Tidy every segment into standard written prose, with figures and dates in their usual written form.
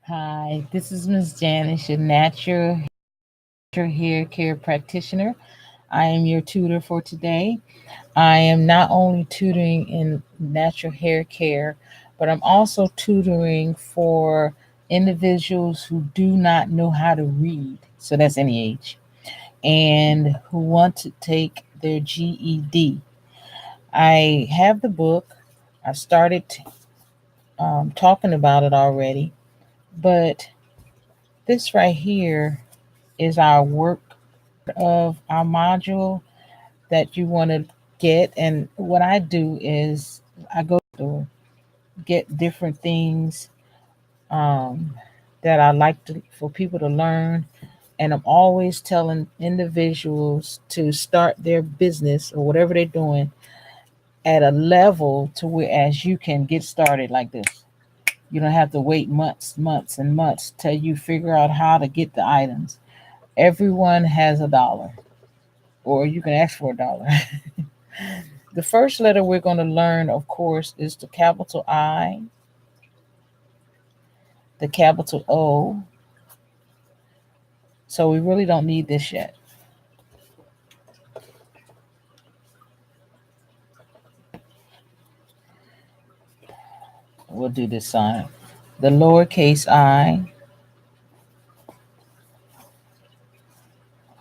Hi, this is Ms. Janice, your natural hair care practitioner. I am your tutor for today. I am not only tutoring in natural hair care, but I'm also tutoring for individuals who do not know how to read. So that's any age, and who want to take their GED. I have the book. I started talking about it already, but this right here is our work of our module that you want to get. And what I do is I go to get different things um, that I like for people to learn. And I'm always telling individuals to start their business or whatever they're doing at a level to where as you can get started like this. You don't have to wait months and months till you figure out how to get the items. Everyone has $1, or you can ask for $1. The first letter we're going to learn, of course, is the capital I, the capital O. So we really don't need this yet. We'll do this sign. The lowercase I.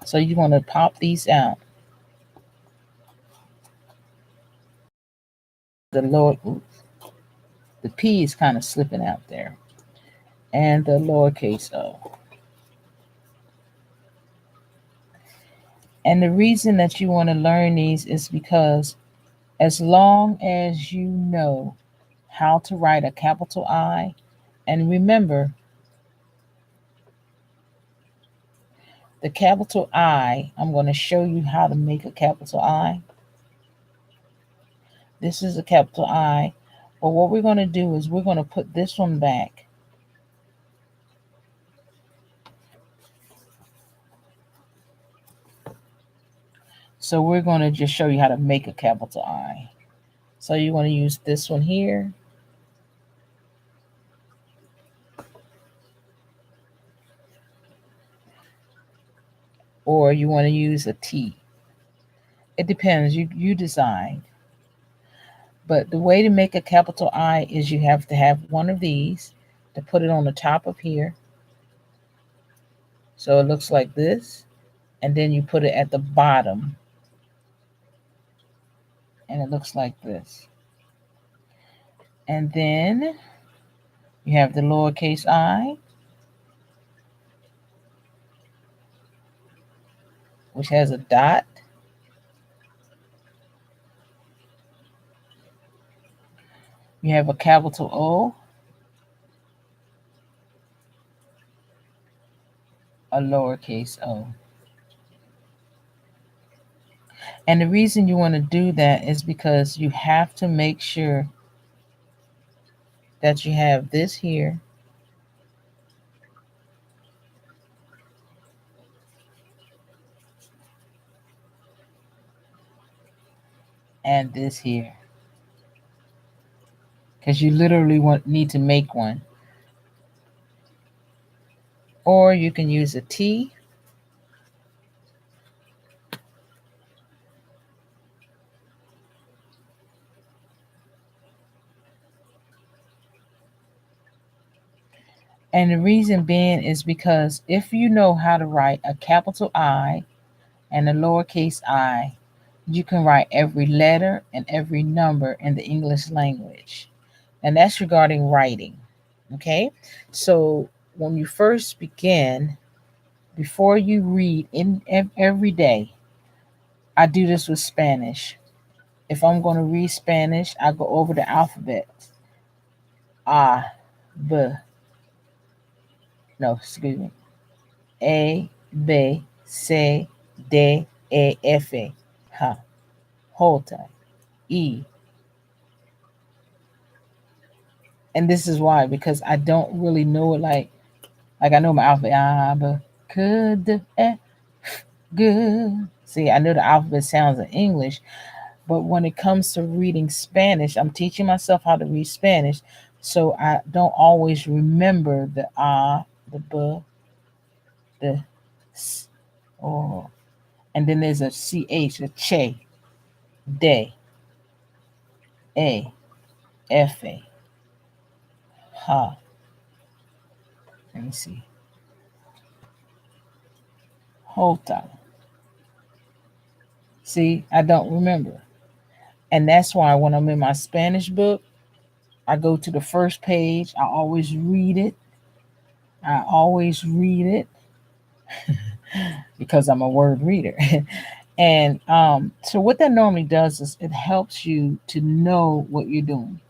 So you want to pop these out. The P is kind of slipping out there. And the lowercase o. And the reason that you want to learn these is because as long as you know how to write a capital I, and remember, the capital I, I'm going to show you how to make a capital I. This is a capital I. But what we're going to do is we're going to put this one back. So we're going to just show you how to make a capital I. So you want to use this one here. Or you want to use a T. It depends. You decide. But the way to make a capital I is you have to have one of these to put it on the top of here. So it looks like this. And then you put it at the bottom. And it looks like this. And then you have the lowercase I, which has a dot. You have a capital O, a lowercase o. And the reason you want to do that is because you have to make sure that you have this here and this here. Because you literally need to make one. Or you can use a T. And the reason being is because if you know how to write a capital I and a lowercase I, you can write every letter and every number in the English language. And that's regarding writing. Okay? So when you first begin, before you read every day, I do this with Spanish. If I'm going to read Spanish, I go over the alphabet. A, B, no, excuse me. A, B, C, D, E, F, H, J, E. And this is why, because I don't really know it like I know my alphabet. A, B, C, D, E, G. See, I know the alphabet sounds in English, but when it comes to reading Spanish, I'm teaching myself how to read Spanish. So I don't always remember the ah, the b, the s, or, and then there's a ch, a che, de, a, fa, ha. Let me see, hota. See, I don't remember, and that's why when I'm in my Spanish book, I go to the first page. I always read it. I always read it because I'm a word reader. And so what that normally does is it helps you to know what you're doing.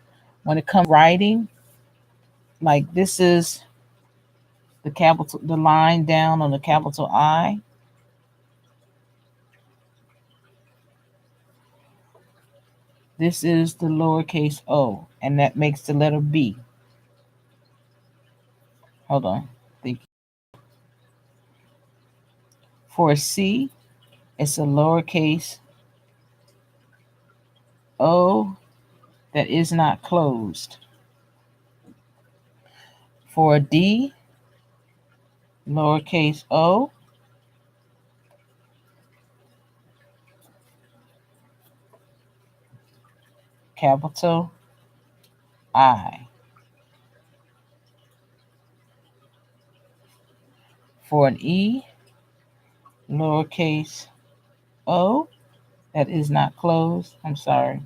When it comes to writing, like this is the capital, the line down on the capital I. This is the lowercase o, and that makes the letter B. Hold on. Think. For a C, it's a lowercase o that is not closed. For a D, lowercase o, capital I. For an E, lowercase o that is not closed. I'm sorry.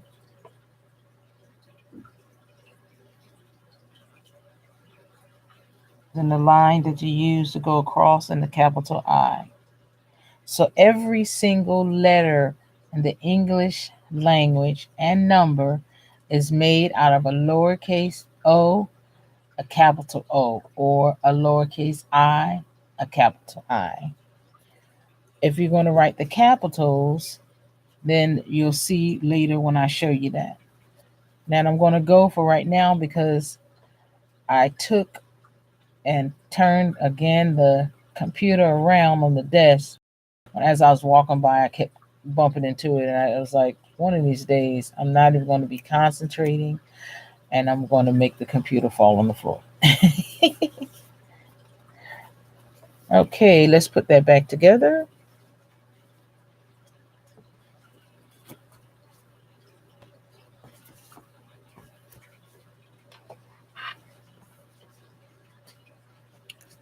Then the line that you use to go across in the capital I. So every single letter in the English language and number is made out of a lowercase o, a capital O, or a lowercase I, a capital I. If you're going to write the capitals, then you'll see later when I show you that. Now I'm going to go for right now because I took and turned again the computer around on the desk. As I was walking by, I kept bumping into it, and I was like, one of these days, I'm not even going to be concentrating, and I'm going to make the computer fall on the floor. Okay, let's put that back together.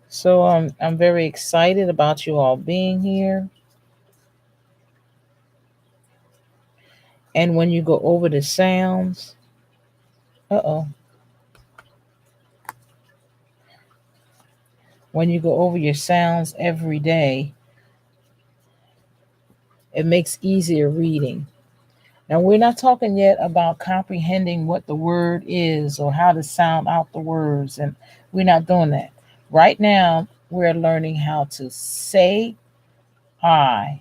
So I'm very excited about you all being here. And when you go over the sounds, when you go over your sounds every day, it makes easier reading. Now, we're not talking yet about comprehending what the word is or how to sound out the words, and we're not doing that. Right now, we're learning how to say I.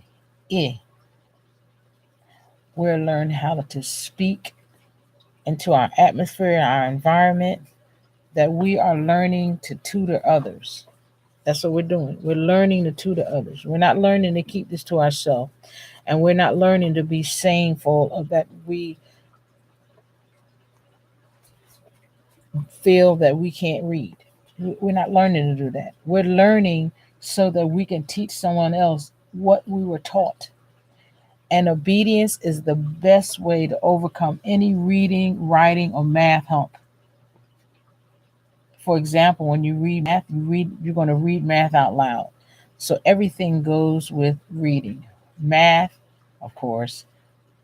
We're learning how to speak into our atmosphere, our environment, that we are learning to tutor others. That's what we're doing. We're learning to tutor others. We're not learning to keep this to ourselves. And we're not learning to be shameful of that we feel that we can't read. We're not learning to do that. We're learning so that we can teach someone else what we were taught. And obedience is the best way to overcome any reading, writing, or math hump. For example, when you read math, you're going to read math out loud. So everything goes with reading. Math, of course,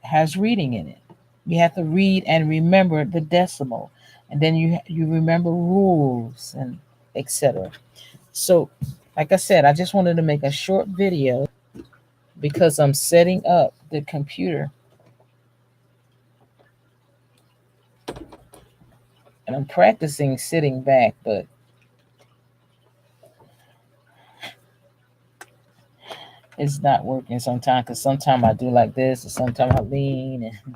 has reading in it. You have to read and remember the decimal, and then you remember rules and etc. So, like I said, I just wanted to make a short video because I'm setting up the computer and I'm practicing sitting back, but it's not working sometimes because sometimes I do like this, or sometimes I lean. And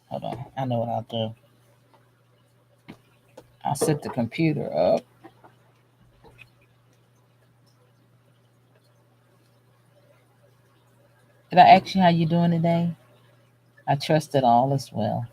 hold on, I know what I'll do. I'll set the computer up. Did I ask you how you doing today? I trust that all is well.